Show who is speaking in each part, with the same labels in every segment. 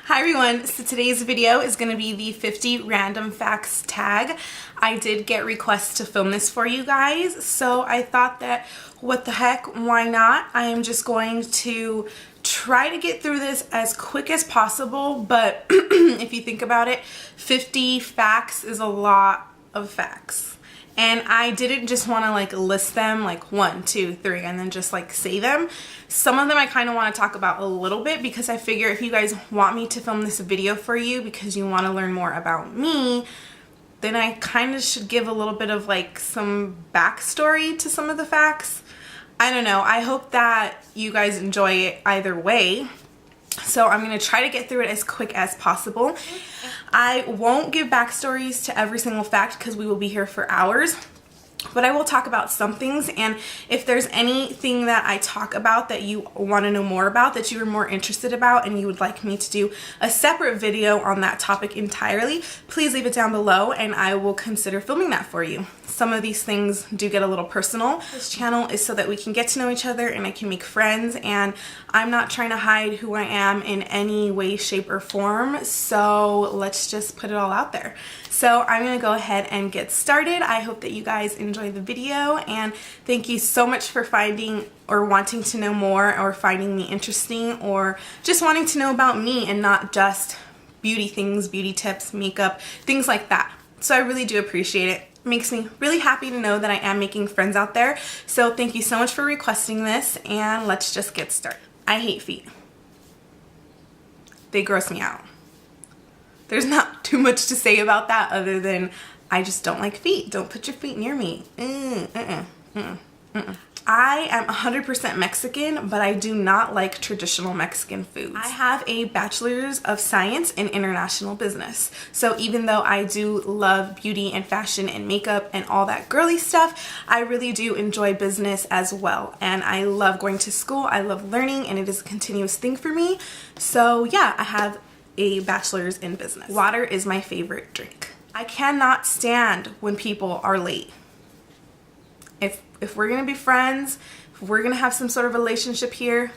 Speaker 1: Hi everyone, so today's video is going to be the 50 random facts tag. I did get requests to film this for you guys, so I thought that what the heck, why not? I am just going to try to get through this as quick as possible, but if you think about it, 50 facts is a lot of facts. And I didn't just want to like list them like 1, 2, 3 and then just like say them. Some of them I kind of want to talk about a little bit because I figure if you guys want me to film this video for you because you want to learn more about me, then I kind of should give a little bit of like some backstory to some of the facts. I don't know. I hope that you guys enjoy it either way. So I'm going to try to get through it as quick as possible. I won't give backstories to every single fact because we will be here for hours. But I will talk about some things, and if there's anything that I talk about that you want to know more about, that you are more interested about, and you would like me to do a separate video on that topic entirely, please leave it down below and I will consider filming that for you. Some of these things do get a little personal. This channel is so that we can get to know each other and I can make friends, and I'm not trying to hide who I am in any way, shape, or form, so let's just put it all out there. So I'm going to go ahead and get started. I hope that you guys enjoy the video, and thank you so much for finding or wanting to know more, or finding me interesting, or just wanting to know about me and not just beauty things, beauty tips, makeup, things like that. So I really do appreciate it. It makes me really happy to know that I am making friends out there. So thank you so much for requesting this, and let's just get started. I hate feet. They gross me out. There's not too much to say about that other than I just don't like feet. Don't put your feet near me. I am 100% Mexican, but I do not like traditional Mexican foods. I have a bachelor's of science in international business. So even though I do love beauty and fashion and makeup and all that girly stuff, I really do enjoy business as well. And I love going to school. I love learning, and it is a continuous thing for me. So yeah, I have a bachelor's in business. Water is my favorite drink. I cannot stand when people are late. If we're gonna be friends, if we're gonna have some sort of relationship here,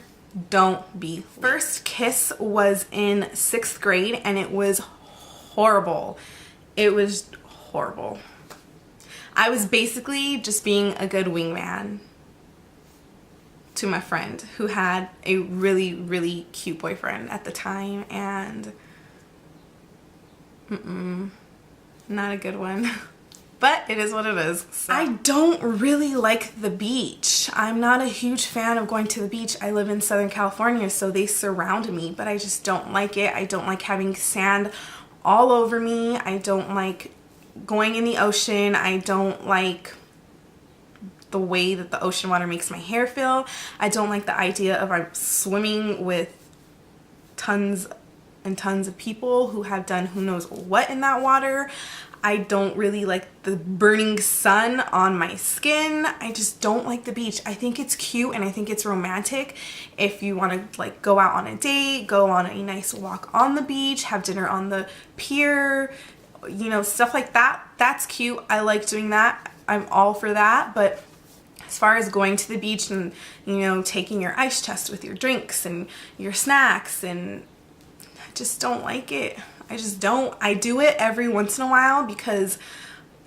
Speaker 1: don't be late. First kiss was in 6th grade and it was horrible. It was horrible. I was basically just being a good wingman to my friend who had a really, really cute boyfriend at the time, and not a good one. But it is what it is. So. I don't really like the beach. I'm not a huge fan of going to the beach. I live in Southern California, so they surround me, but I just don't like it. I don't like having sand all over me. I don't like going in the ocean. I don't like the way that the ocean water makes my hair feel. I don't like the idea of I'm swimming with tons and tons of people who have done who knows what in that water. I don't really like the burning sun on my skin. I just don't like the beach. I think it's cute and I think it's romantic if you want to like go out on a date, go on a nice walk on the beach, have dinner on the pier, you know, stuff like that. That's cute. I like doing that. I'm all for that. But as far as going to the beach and, you know, taking your ice chest with your drinks and your snacks, and I just don't like it. I just don't. I do it every once in a while because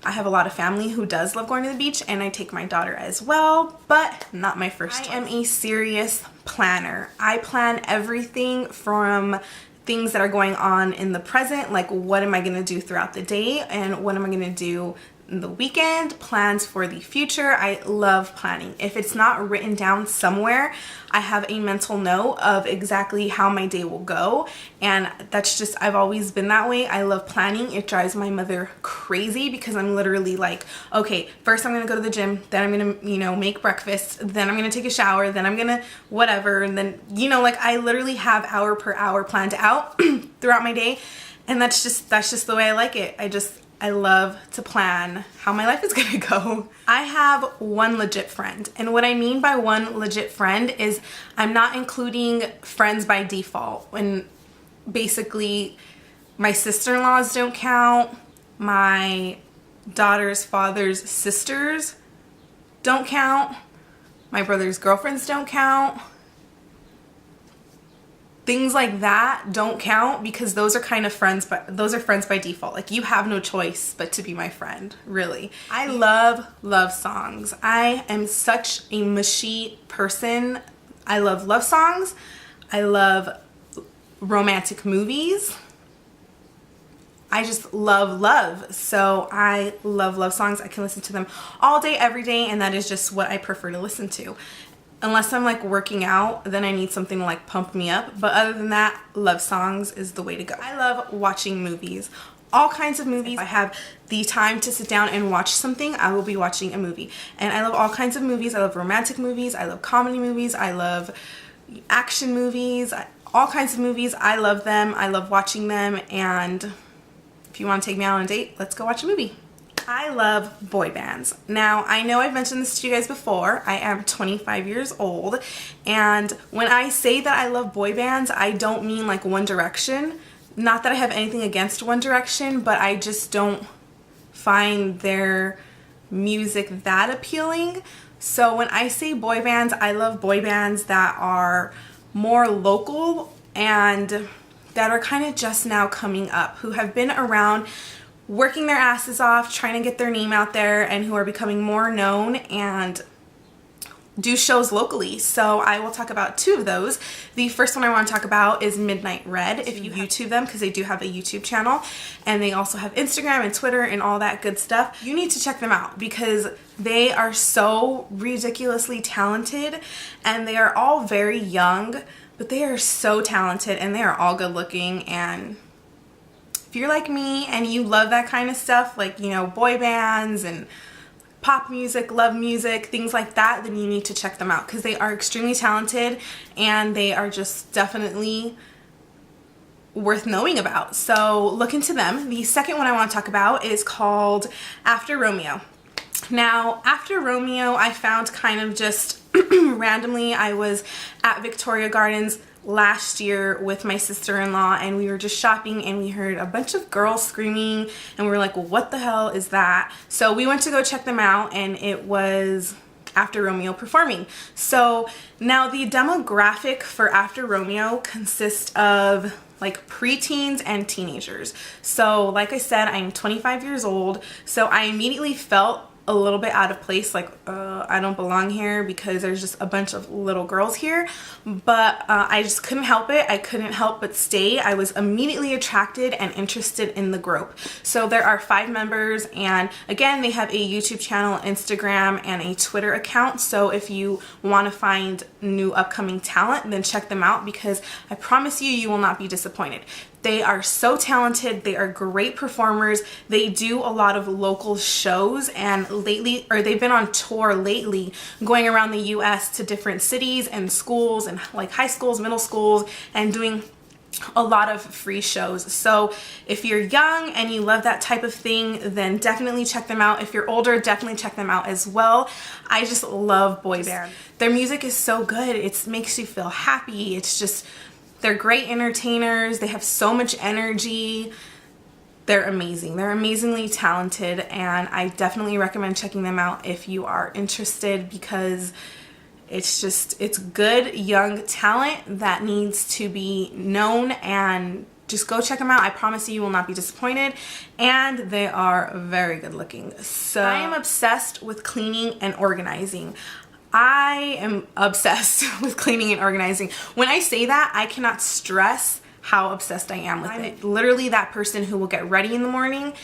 Speaker 1: I have a lot of family who does love going to the beach, and I take my daughter as well, but not my first choice. I am a serious planner. I plan everything from things that are going on in the present, like what am I going to do throughout the day and what am I going to do the weekend, plans for the future. I love planning. If it's not written down somewhere, I have a mental note of exactly how my day will go, and that's just, I've always been that way. I love planning. It drives my mother crazy because I'm literally like, okay, first I'm gonna go to the gym, then I'm gonna, you know, make breakfast, then I'm gonna take a shower, then I'm gonna whatever, and then, you know, like I literally have hour per hour planned out throughout my day, and that's just the way I like it. I love to plan how my life is gonna go. I have one legit friend, and what I mean by one legit friend is I'm not including friends by default. And basically my sister-in-laws don't count, my daughter's father's sisters don't count, my brother's girlfriends don't count. things like that don't count because those are kind of friends, but those are friends by default. Like, you have no choice but to be my friend, really. I love songs. I am such a mushy person. I love songs. I love romantic movies. I just love. So I love songs. I can listen to them all day, every day, and that is just what I prefer to listen to. Unless I'm like working out, then I need something to like pump me up. But other than that, love songs is the way to go. I love watching movies. All kinds of movies. If I have the time to sit down and watch something, I will be watching a movie. And I love all kinds of movies. I love romantic movies. I love comedy movies. I love action movies. All kinds of movies. I love them. I love watching them. And if you want to take me out on a date, let's go watch a movie. I love boy bands. Now, I know I've mentioned this to you guys before. I am 25 years old, and when I say that I love boy bands, I don't mean like One Direction. Not that I have anything against One Direction, but I just don't find their music that appealing. So when I say boy bands, I love boy bands that are more local and that are kind of just now coming up, who have been around working their asses off, trying to get their name out there, and who are becoming more known and do shows locally. So I will talk about two of those. The first one I want to talk about is Midnight Red, if you YouTube them, because they do have a YouTube channel, and they also have Instagram and Twitter and all that good stuff. You need to check them out because they are so ridiculously talented, and they are all very young, but they are so talented, and they are all good looking. And if you're like me and you love that kind of stuff, like, you know, boy bands and pop music, love music, things like that, then you need to check them out because they are extremely talented and they are just definitely worth knowing about. So look into them. The second one I want to talk about is called After Romeo. Now, After Romeo, I found kind of just randomly. I was at Victoria Gardens last year with my sister-in-law, and we were just shopping, and we heard a bunch of girls screaming, and we were like, well, what the hell is that? So we went to go check them out, and it was After Romeo performing. So now the demographic for After Romeo consists of like preteens and teenagers. So like I said, I'm 25 years old, so I immediately felt a little bit out of place, like I don't belong here because there's just a bunch of little girls here, but I just couldn't help it. I couldn't help but stay. I was immediately attracted and interested in the group. So there are 5 members, and again, they have a YouTube channel, Instagram, and a Twitter account. So if you want to find new upcoming talent, then check them out because I promise you, you will not be disappointed. They are so talented. They are great performers. They do a lot of local shows, and lately, or they've been on tour lately, going around the US to different cities and schools and like high schools, middle schools, and doing a lot of free shows. So if you're young and you love that type of thing, then definitely check them out. If you're older, definitely check them out as well. I just love boy band. Their music is so good. It makes you feel happy. It's just, they're great entertainers. They have so much energy. They're amazing. They're amazingly talented, and I definitely recommend checking them out if you are interested because it's good young talent that needs to be known, and just go check them out. I promise you will not be disappointed, and they are very good looking. So I am obsessed with cleaning and organizing. I am obsessed with cleaning and organizing. When I say that, I cannot stress how obsessed I am with it. Literally that person who will get ready in the morning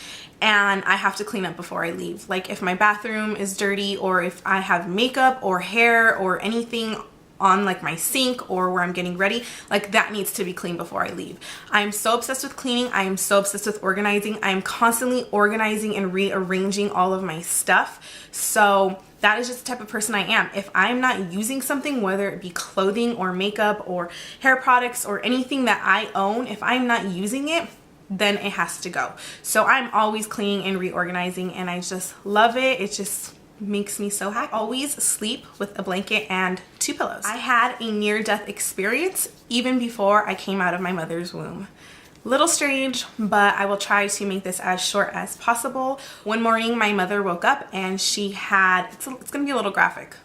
Speaker 1: and I have to clean up before I leave. Like if my bathroom is dirty, or if I have makeup or hair or anything on like my sink or where I'm getting ready, like that needs to be clean before I leave. I'm so obsessed with cleaning. I am so obsessed with organizing. I am constantly organizing and rearranging all of my stuff. So that is just the type of person I am. If I'm not using something, whether it be clothing or makeup or hair products or anything that I own, if I'm not using it, then it has to go. So I'm always cleaning and reorganizing, and I just love it. It just makes me so happy. I always sleep with a blanket and 2 pillows. I had a near-death experience even before I came out of my mother's womb. Little strange, but I will try to make this as short as possible. One morning, my mother woke up and she had, it's gonna be a little graphic.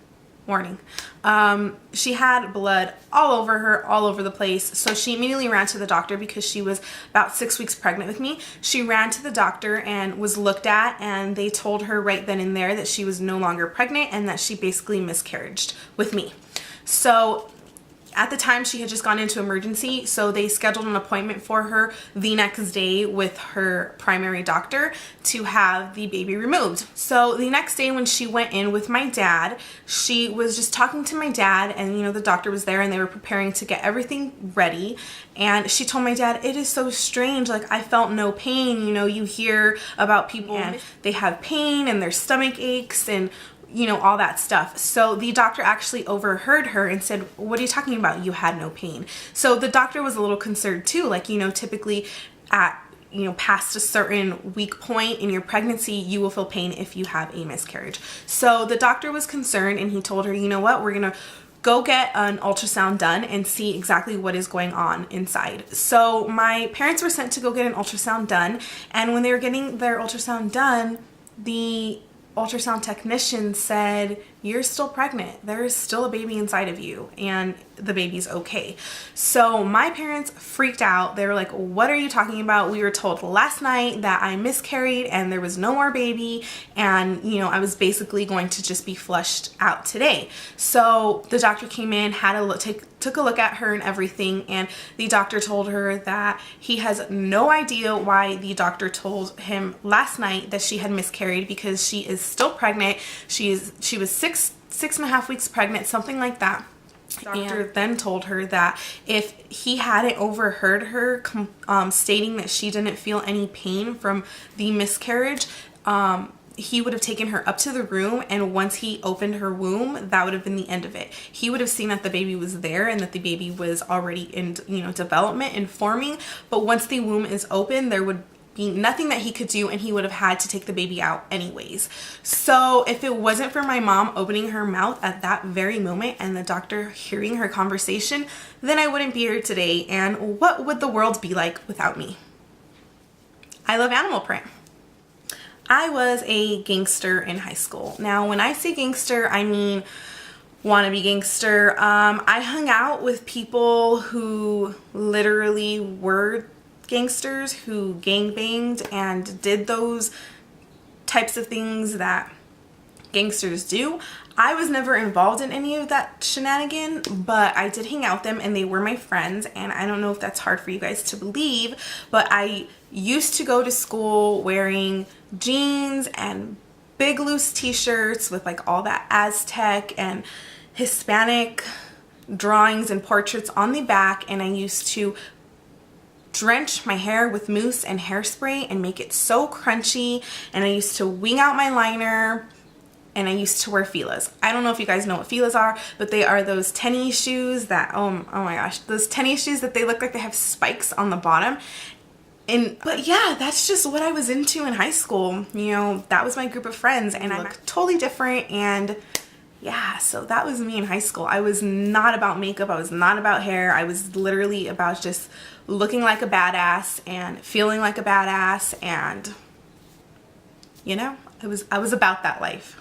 Speaker 1: warning. She had blood all over her, all over the place. So she immediately ran to the doctor because she was about 6 weeks pregnant with me. She ran to the doctor and was looked at, and they told her right then and there that she was no longer pregnant and that she basically miscarriaged with me. So at the time, she had just gone into emergency, so they scheduled an appointment for her the next day with her primary doctor to have the baby removed. So the next day when she went in with my dad, she was just talking to my dad, and the doctor was there and they were preparing to get everything ready. And she told my dad, "It is so strange, like I felt no pain. You hear about people and they have pain and their stomach aches and all that stuff." So the doctor actually overheard her and said, "What are you talking about? You had no pain." So the doctor was a little concerned too. Like, typically at, past a certain week point in your pregnancy, you will feel pain if you have a miscarriage. So the doctor was concerned and he told her, "You know what? We're going to go get an ultrasound done and see exactly what is going on inside." So my parents were sent to go get an ultrasound done. And when they were getting their ultrasound done, the ultrasound technician said, "You're still pregnant. There's still a baby inside of you and the baby's okay." So my parents freaked out. They were like, "What are you talking about? We were told last night that I miscarried and there was no more baby, and I was basically going to just be flushed out today." So the doctor came in, had a look, took a look at her and everything, and the doctor told her that he has no idea why the doctor told him last night that she had miscarried, because she is still pregnant. She was six and a half weeks pregnant, something like that. The doctor then told her that if he hadn't overheard her stating that she didn't feel any pain from the miscarriage, he would have taken her up to the room, and once he opened her womb, that would have been the end of it. He would have seen that the baby was there and that the baby was already in development and forming, but once the womb is open, there would be nothing that he could do, and he would have had to take the baby out anyways. So if it wasn't for my mom opening her mouth at that very moment and the doctor hearing her conversation, then I wouldn't be here today, and what would the world be like without me? I love animal print. I was a gangster in high school. Now, when I say gangster, I mean wannabe gangster. I hung out with people who literally were gangsters, who gangbanged and did those types of things that gangsters do. I was never involved in any of that shenanigan, but I did hang out with them and they were my friends. And I don't know if that's hard for you guys to believe, but I used to go to school wearing jeans and big loose t-shirts with like all that Aztec and Hispanic drawings and portraits on the back, and I used to drench my hair with mousse and hairspray and make it so crunchy, and I used to wing out my liner, and I used to wear Filas. I don't know if you guys know what Filas are, but they are those tennis shoes that, oh my gosh, those tennis shoes that they look like they have spikes on the bottom. But yeah, that's just what I was into in high school. That was my group of friends, and I look totally different. And yeah, so that was me in high school. I was not about makeup. I was not about hair. I was literally about just looking like a badass and feeling like a badass, and I was about that life.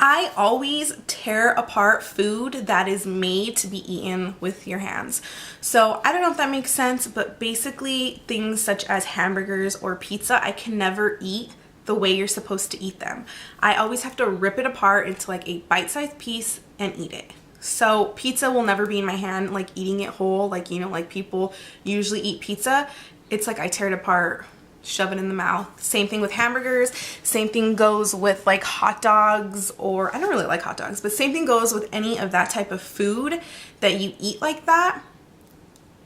Speaker 1: I always tear apart food that is made to be eaten with your hands. So I don't know if that makes sense, but basically things such as hamburgers or pizza, I can never eat the way you're supposed to eat them. I always have to rip it apart into like a bite-sized piece and eat it. So pizza will never be in my hand, like eating it whole, like, like people usually eat pizza. It's like I tear it apart, shove it in the mouth. Same thing with hamburgers. Same thing goes with like hot dogs, or I don't really like hot dogs, but same thing goes with any of that type of food that you eat like that.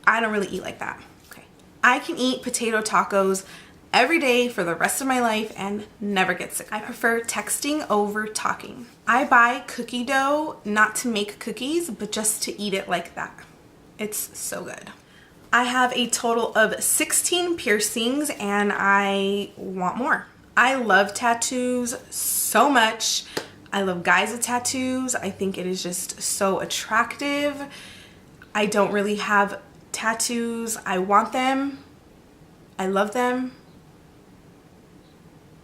Speaker 1: I don't really eat like that. Okay. I can eat potato tacos every day for the rest of my life and never get sick. I prefer texting over talking. I buy cookie dough not to make cookies, but just to eat it like that. It's so good. I have a total of 16 piercings and I want more. I love tattoos so much. I love guys with tattoos. I think it is just so attractive. I don't really have tattoos. I want them. I love them.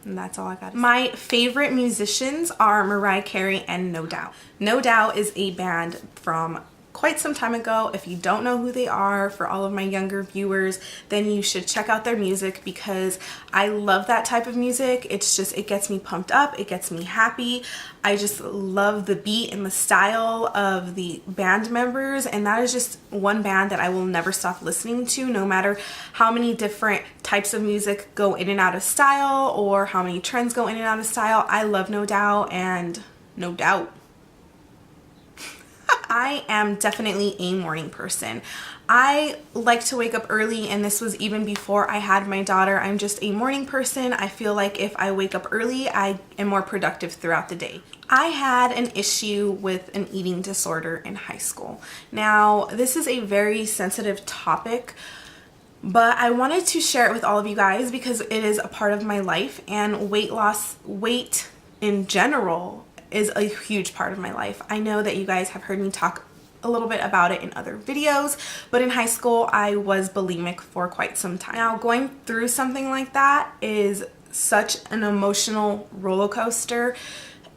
Speaker 1: And that's all I got. My favorite musicians are Mariah Carey and No Doubt. No Doubt is a band from quite some time ago. If you don't know who they are, for all of my younger viewers, then you should check out their music because I love that type of music. It's just, it gets me pumped up, it gets me happy. I just love the beat and the style of the band members, and that is just one band that I will never stop listening to, no matter how many different types of music go in and out of style or how many trends go in and out of style. I love No Doubt and No Doubt. I am definitely a morning person. I like to wake up early, and this was even before I had my daughter. I'm just a morning person. I feel like if I wake up early, I am more productive throughout the day. I had an issue with an eating disorder in high school. Now, this is a very sensitive topic, but I wanted to share it with all of you guys because it is a part of my life, and weight in general is a huge part of my life. I know that you guys have heard me talk a little bit about it in other videos, but in high school I was bulimic for quite some time. Now, going through something like that is such an emotional roller coaster,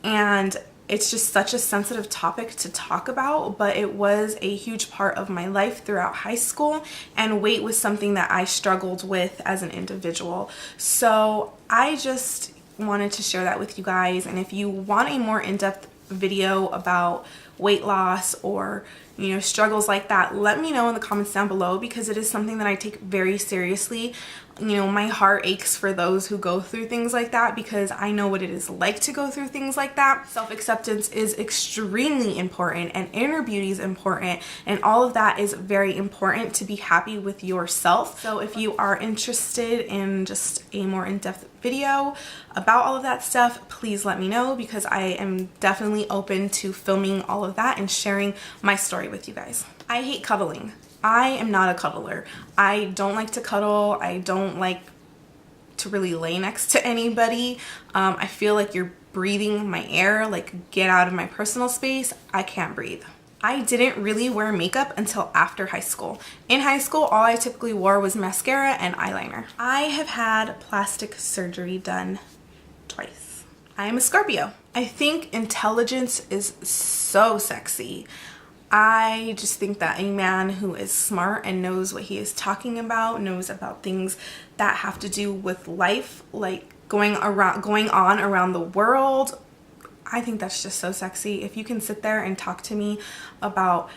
Speaker 1: and it's just such a sensitive topic to talk about, but it was a huge part of my life throughout high school, and weight was something that I struggled with as an individual. So I just wanted to share that with you guys, and if you want a more in-depth video about weight loss or, you know, struggles like that, let me know in the comments down below because it is something that I take very seriously. You know, my heart aches for those who go through things like that because I know what it is like to go through things like that. Self-acceptance is extremely important, and inner beauty is important, and all of that is very important to be happy with yourself. So if you are interested in just a more in-depth video about all of that stuff, please let me know because I am definitely open to filming all of that and sharing my story with you guys. I hate cuddling. I am not a cuddler. I don't like to cuddle. I don't like to really lay next to anybody. I feel like you're breathing my air, like get out of my personal space. I can't breathe. I didn't really wear makeup until after high school. In high school, all I typically wore was mascara and eyeliner. I have had plastic surgery done twice. I am a Scorpio. I think intelligence is so sexy. I just think that a man who is smart and knows what he is talking about, knows about things that have to do with life, like going on around the world, I think that's just so sexy. If you can sit there and talk to me about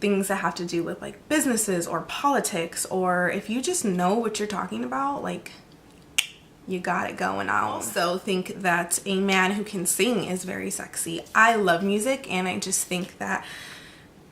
Speaker 1: things that have to do with like businesses or politics, or if you just know what you're talking about, like, you got it going on. I also think that a man who can sing is very sexy. I love music, and I just think that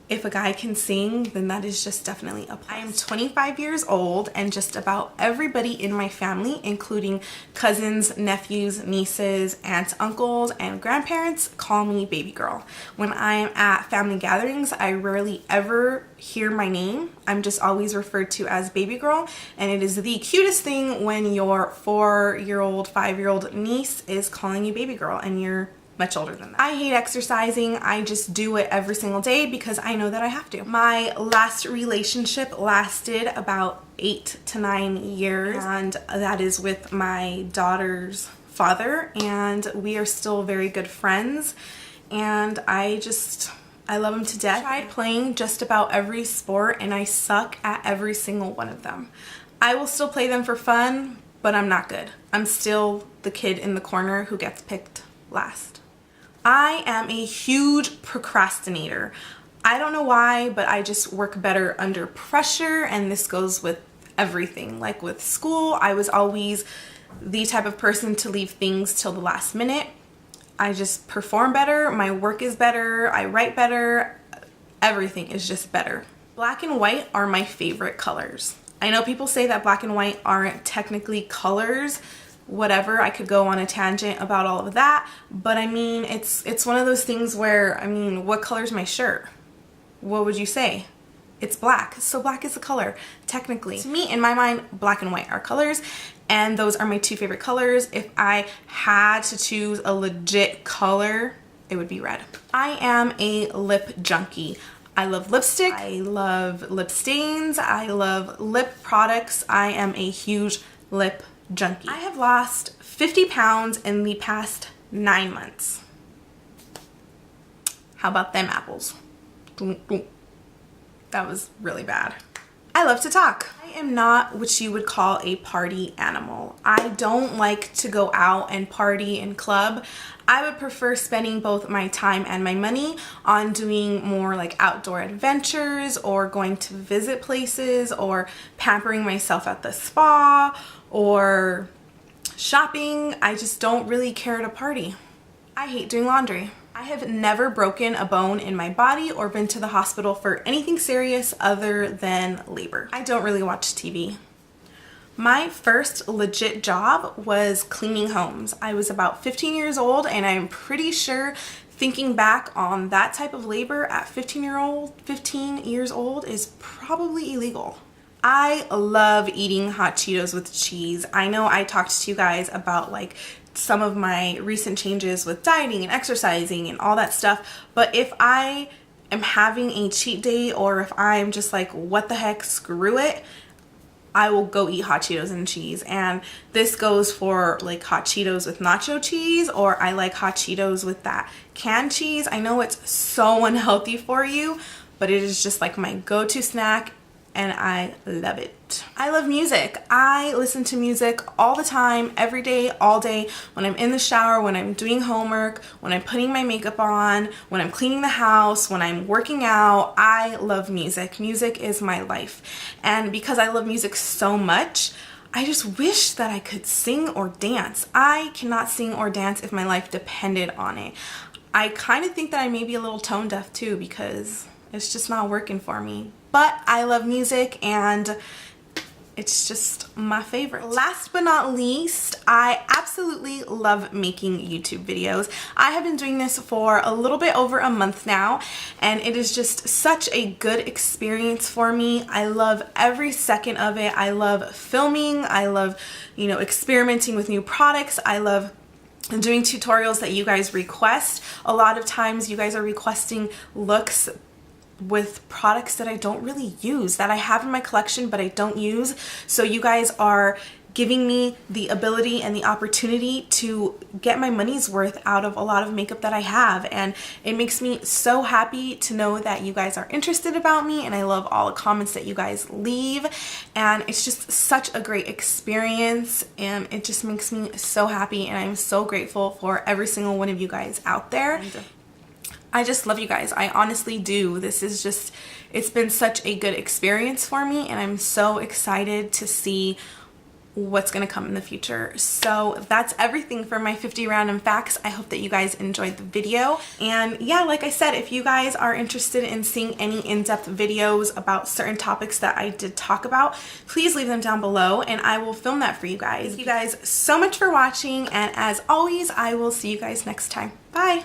Speaker 1: if a guy can sing, then that is just definitely a plus. I am 25 years old, and just about everybody in my family, including cousins, nephews, nieces, aunts, uncles, and grandparents, call me baby girl. When I'm at family gatherings, I rarely ever hear my name. I'm just always referred to as baby girl, and it is the cutest thing when your 4-year-old, 5-year-old niece is calling you baby girl and you're much older than that. I hate exercising. I just do it every single day because I know that I have to. My last relationship lasted about 8 to 9 years, and that is with my daughter's father, and we are still very good friends, and I love him to death. I tried playing just about every sport, and I suck at every single one of them. I will still play them for fun, but I'm not good. I'm still the kid in the corner who gets picked last. I am a huge procrastinator. I don't know why, but I just work better under pressure, and this goes with everything. Like with school, I was always the type of person to leave things till the last minute. I just perform better, my work is better, I write better, everything is just better. Black and white are my favorite colors. I know people say that black and white aren't technically colors, whatever, I could go on a tangent about all of that, but I mean, it's one of those things where, I mean, what color's my shirt? What would you say? It's black, so black is a color, technically. To me, in my mind, black and white are colors, and those are my two favorite colors. If I had to choose a legit color, it would be red. I am a lip junkie. I love lipstick, I love lip stains, I love lip products. I am a huge lip junkie. I have lost 50 pounds in the past 9 months. How about them apples? That was really bad. I love to talk. I am not what you would call a party animal. I don't like to go out and party and club. I would prefer spending both my time and my money on doing more like outdoor adventures or going to visit places or pampering myself at the spa or shopping. I just don't really care to party. I hate doing laundry. I have never broken a bone in my body or been to the hospital for anything serious other than labor. I don't really watch TV. My first legit job was cleaning homes. I was about 15 years old, and I'm pretty sure thinking back on that type of labor at 15 years old is probably illegal. I love eating hot Cheetos with cheese. I know I talked to you guys about like some of my recent changes with dieting and exercising and all that stuff, but if I am having a cheat day or if I'm just like, what the heck, screw it, I will go eat hot Cheetos and cheese. And this goes for like hot Cheetos with nacho cheese, or I like hot Cheetos with that canned cheese. I know it's so unhealthy for you, but it is just like my go-to snack, and I love it. I love music. I listen to music all the time, every day, all day, when I'm in the shower, when I'm doing homework, when I'm putting my makeup on, when I'm cleaning the house, when I'm working out. I love music. Music is my life. And because I love music so much, I just wish that I could sing or dance. I cannot sing or dance if my life depended on it. I kind of think that I may be a little tone deaf too, because it's just not working for me. But I love music, and it's just my favorite. Last but not least, I absolutely love making YouTube videos. I have been doing this for a little bit over a month now, and it is just such a good experience for me. I love every second of it. I love filming. I love, experimenting with new products. I love doing tutorials that you guys request. A lot of times you guys are requesting looks with products that I don't really use, that I have in my collection but I don't use. So you guys are giving me the ability and the opportunity to get my money's worth out of a lot of makeup that I have, and it makes me so happy to know that you guys are interested about me, and I love all the comments that you guys leave, and it's just such a great experience, and it just makes me so happy, and I'm so grateful for every single one of you guys out there. I just love you guys. I honestly do. This is just, it's been such a good experience for me, and I'm so excited to see what's going to come in the future. So that's everything for my 50 random facts. I hope that you guys enjoyed the video. And yeah, like I said, if you guys are interested in seeing any in-depth videos about certain topics that I did talk about, please leave them down below and I will film that for you guys. Thank you guys so much for watching, and as always, I will see you guys next time. Bye!